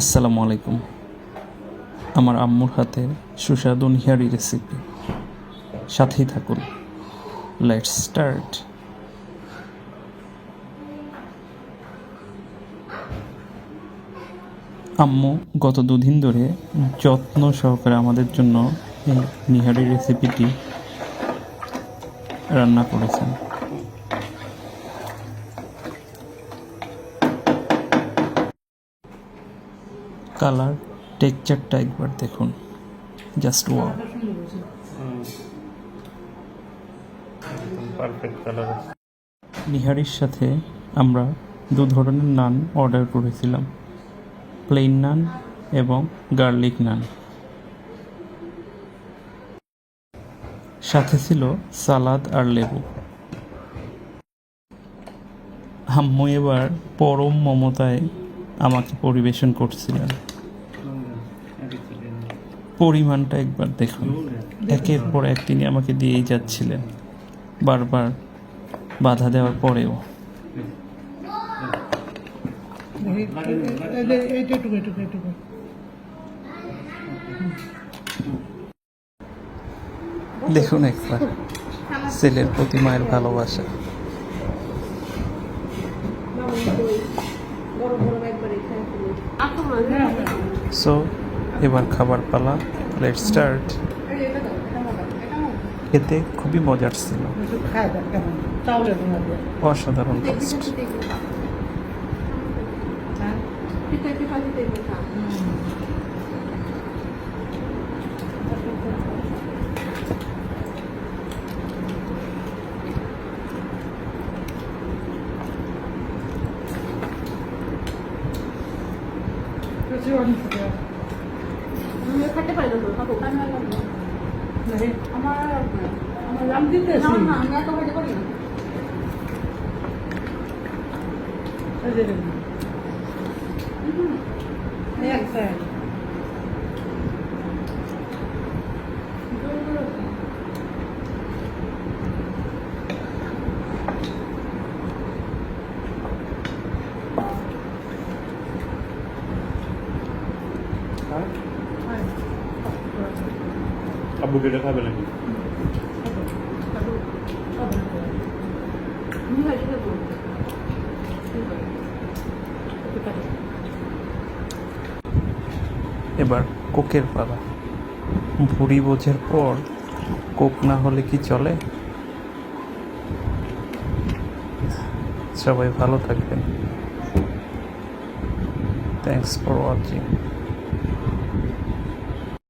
আসসালামু আলাইকুম। আমার আম্মুর হাতের সুস্বাদু নিহারি রেসিপি, সাথেই থাকুন। Let's start. আম্মু গত দুদিন ধরে যত্ন সহকারে আমাদের জন্য এই নিহারি রেসিপিটি রান্না করেছেন। কালার টেক্সচারটা একবার দেখুন, জাস্ট ওয়াও। নিহারির সাথে আমরা দু ধরনের নান অর্ডার করেছিলাম, প্লেন নান এবং গার্লিক নান। সাথে ছিল সালাদ আর লেবু। আম্মু এবার পরম মমতায় আমাকে পরিবেশন করছিলেন। পরিমাণটা একবার দেখুন, একের পর এক তিনি আমাকে দিয়েই যাচ্ছিলেন, বারবার বাধা দেওয়ার পরেও। দেখুন একবার ছেলের প্রতি মায়ের ভালোবাসা। সো এবার খাবার পালা, লেটস স্টার্ট। খেতে খুবই মজার ছিল, অসাধারণ টেস্ট। আব্বু কেটে খাবে নাকি? এবার কোকের পালা। ভুড়ি বোঝার পর কোক না হলে কি চলে? সবাই ভালো থাকবেন। Thanks for watching.